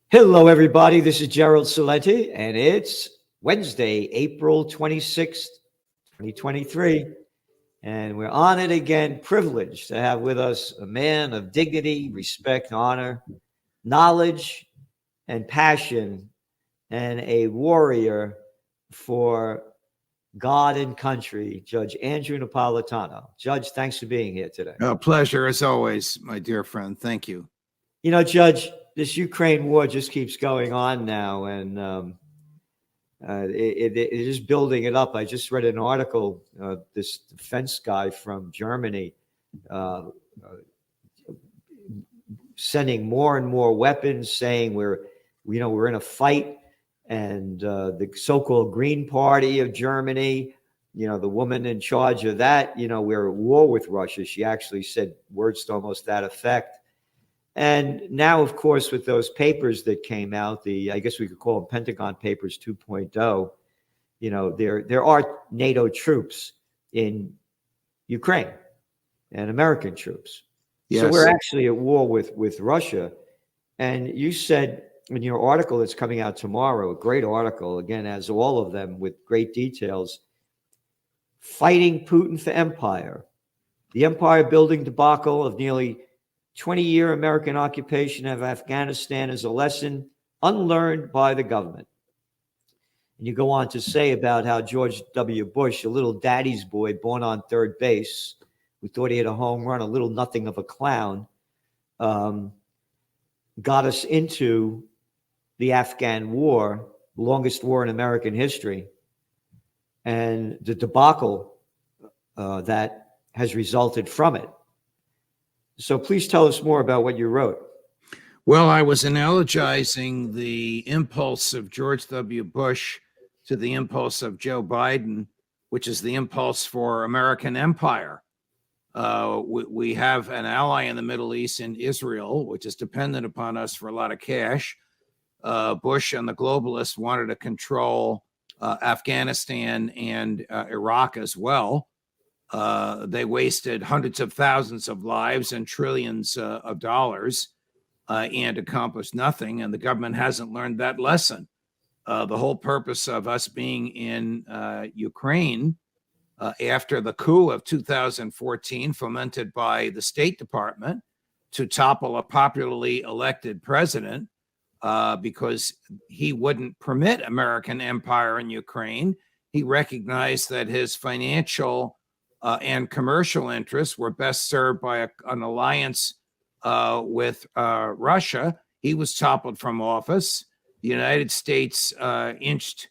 Hello, everybody. This is Gerald Celente, and it's Wednesday, April 26th, 2023. And we're honored again, privileged to have with us a man of dignity, respect, honor, knowledge, and passion, and a warrior for God and country, Judge Andrew Napolitano. Judge, thanks for being here today. A pleasure as always, my dear friend. Thank you. You know, Judge, this Ukraine war just keeps going on now, and it is building it up. I just read an article, this defense guy from Germany sending more and more weapons, saying we're in a fight, and the so-called Green Party of Germany, the woman in charge of that, we're at war with Russia. She actually said words to almost that effect. And now, of course, with those papers that came out, I guess we could call them Pentagon Papers 2.0, there are NATO troops in Ukraine and American troops. Yes. So we're actually at war with Russia. And you said in your article that's coming out tomorrow, a great article, again, as all of them with great details, fighting Putin for empire, the empire building debacle of nearly 20-year American occupation of Afghanistan is a lesson unlearned by the government. And you go on to say about how George W. Bush, a little daddy's boy born on third base, who thought he had a home run, a little nothing of a clown, got us into the Afghan war, the longest war in American history, and the debacle that has resulted from it. So please tell us more about what you wrote. Well, I was analogizing the impulse of George W. Bush to the impulse of Joe Biden, which is the impulse for American empire. We have an ally in the Middle East in Israel, which is dependent upon us for a lot of cash. Bush and the globalists wanted to control Afghanistan and Iraq as well. They wasted hundreds of thousands of lives and trillions of dollars and accomplished nothing. And the government hasn't learned that lesson. The whole purpose of us being in Ukraine after the coup of 2014, fomented by the State Department to topple a popularly elected president because he wouldn't permit American empire in Ukraine. He recognized that his financial and commercial interests were best served by an alliance with Russia. He was toppled from office. The United States inched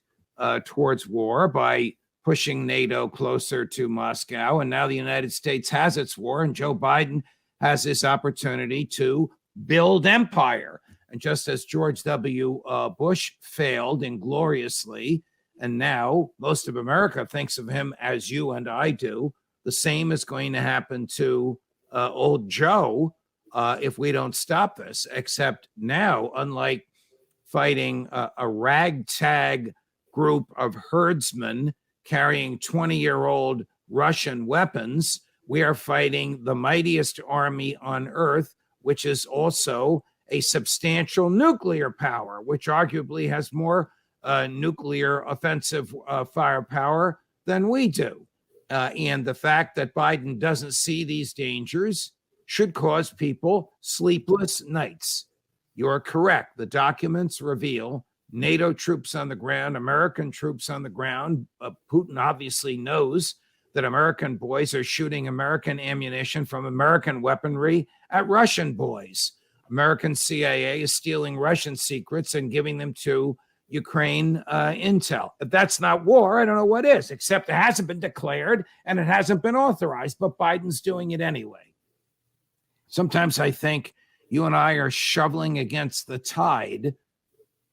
towards war by pushing NATO closer to Moscow. And now the United States has its war, and Joe Biden has this opportunity to build empire. And just as George W. Bush failed ingloriously, and now most of America thinks of him as you and I do, the same is going to happen to old Joe if we don't stop this, except now, unlike fighting a ragtag group of herdsmen carrying 20-year-old Russian weapons, we are fighting the mightiest army on earth, which is also a substantial nuclear power, which arguably has more nuclear offensive firepower than we do. And the fact that Biden doesn't see these dangers should cause people sleepless nights. You're correct. The documents reveal NATO troops on the ground, American troops on the ground. Putin obviously knows that American boys are shooting American ammunition from American weaponry at Russian boys. American CIA is stealing Russian secrets and giving them to Ukraine intel. If that's not war, I don't know what is, except it hasn't been declared and it hasn't been authorized, but Biden's doing it anyway. Sometimes I think you and I are shoveling against the tide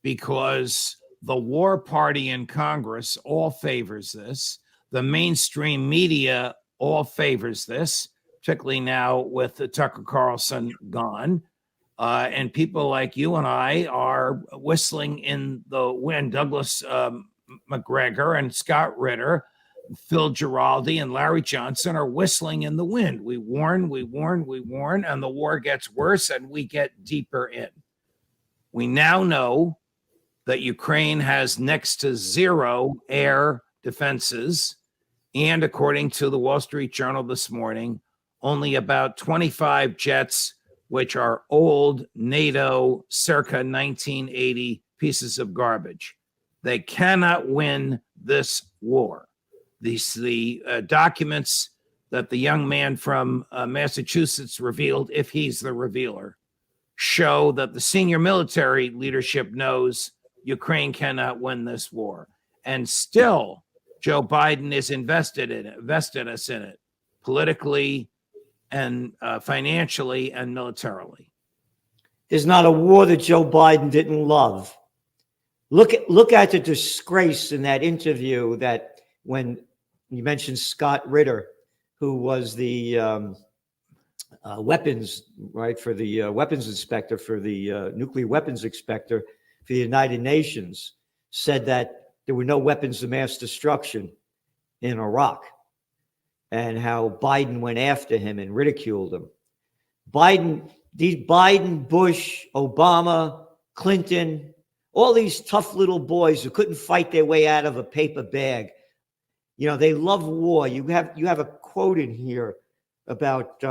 because the war party in Congress all favors this. The mainstream media all favors this, particularly now with the Tucker Carlson gone. And people like you and I are whistling in the wind. Douglas McGregor and Scott Ritter, Phil Giraldi and Larry Johnson are whistling in the wind. We warn, and the war gets worse and we get deeper in. We now know that Ukraine has next to zero air defenses. And according to the Wall Street Journal this morning, only about 25 jets, which are old NATO circa 1980 pieces of garbage. They cannot win this war. The documents that the young man from Massachusetts revealed, if he's the revealer, show that the senior military leadership knows Ukraine cannot win this war. And still, Joe Biden is invested us in it politically and financially and militarily. There's not a war that Joe Biden didn't love. Look at the disgrace in that interview that when you mentioned Scott Ritter, who was the weapons, right, for the weapons inspector, for the nuclear weapons inspector for the United Nations, said that there were no weapons of mass destruction in Iraq, and how Biden went after him and ridiculed him. Biden, Bush, Obama, Clinton, all these tough little boys who couldn't fight their way out of a paper bag. You know, they love war. You have a quote in here about,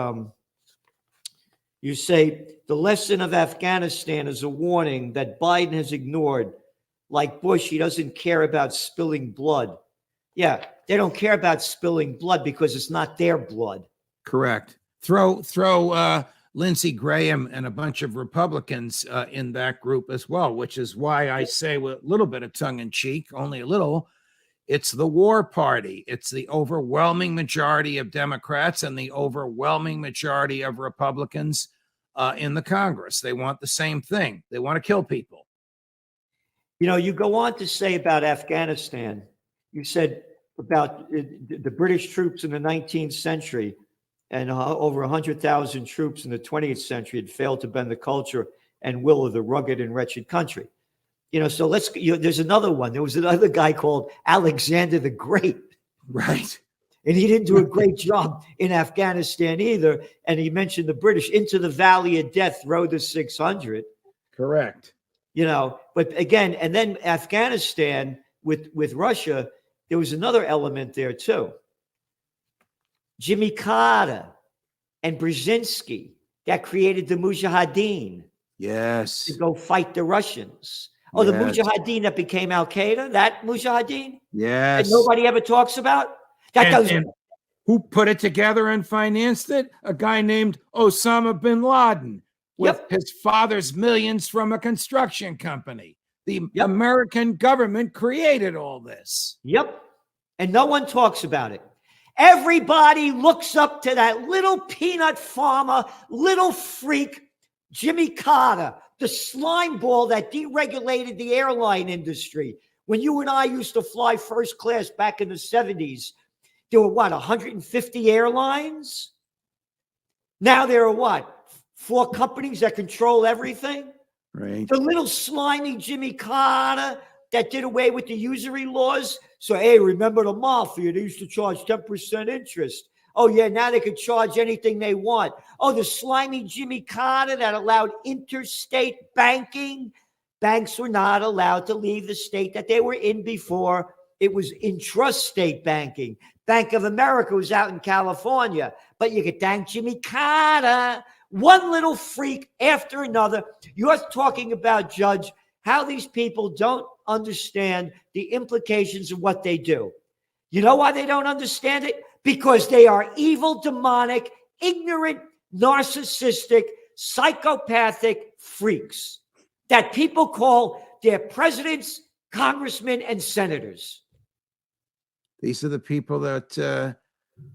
you say, the lesson of Afghanistan is a warning that Biden has ignored. Like Bush, he doesn't care about spilling blood. Yeah, they don't care about spilling blood because it's not their blood. Correct. Throw Lindsey Graham and a bunch of Republicans in that group as well, which is why I say with a little bit of tongue in cheek, only a little, it's the war party. It's the overwhelming majority of Democrats and the overwhelming majority of Republicans in the Congress. They want the same thing. They want to kill people. You know, you go on to say about Afghanistan, you said about the British troops in the 19th century and over 100,000 troops in the 20th century had failed to bend the culture and will of the rugged and wretched country. You know, so there's another one. There was another guy called Alexander the Great. Right. And he didn't do a great job in Afghanistan either. And he mentioned the British into the valley of death, throw the 600. Correct. You know, but again, and then Afghanistan with Russia, there was another element there too. Jimmy Carter and Brzezinski that created the Mujahideen. Yes. To go fight the Russians. Oh, the Mujahideen that became Al Qaeda, that Mujahideen? Yes. That nobody ever talks about? And who put it together and financed it? A guy named Osama bin Laden with his father's millions from a construction company. The American government created all this. Yep. And no one talks about it. Everybody looks up to that little peanut farmer, little freak, Jimmy Carter, the slime ball that deregulated the airline industry. When you and I used to fly first class back in the 70s, there were 150 airlines? Now there are 4 companies that control everything? Right. The little slimy Jimmy Carter that did away with the usury laws. So, hey, remember the mafia? They used to charge 10% interest. Oh, yeah, now they can charge anything they want. Oh, the slimy Jimmy Carter that allowed interstate banking. Banks were not allowed to leave the state that they were in before. It was intrastate banking. Bank of America was out in California. But you could thank Jimmy Carter. One little freak after another. You're talking about, Judge, how these people don't understand the implications of what they do. You know why they don't understand it? Because they are evil, demonic, ignorant, narcissistic, psychopathic freaks that people call their presidents, congressmen, and senators. These are the people that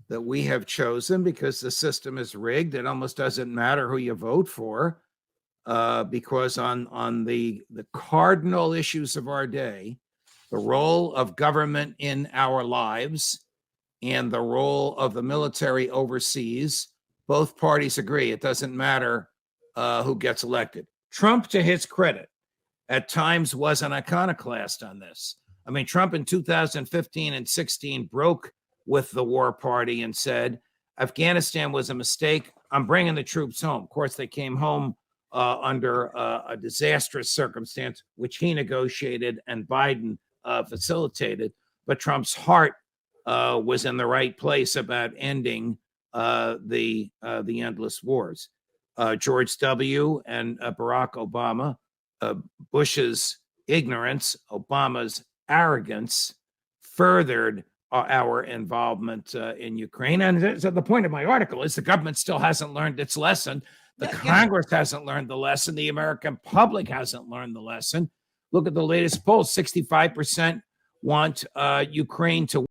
we have chosen because the system is rigged. It almost doesn't matter who you vote for because on the cardinal issues of our day, the role of government in our lives and the role of the military overseas, both parties agree. It doesn't matter who gets elected. Trump, to his credit, at times was an iconoclast on this. I mean, Trump in 2015 and 16 broke with the war party and said, Afghanistan was a mistake. I'm bringing the troops home. Of course, they came home under a disastrous circumstance, which he negotiated and Biden facilitated. But Trump's heart was in the right place about ending the endless wars. George W. and Barack Obama, Bush's ignorance, Obama's arrogance, furthered our involvement in Ukraine. And so the point of my article is the government still hasn't learned its lesson. The Congress hasn't learned the lesson. The American public hasn't learned the lesson. Look at the latest polls. 65% want Ukraine to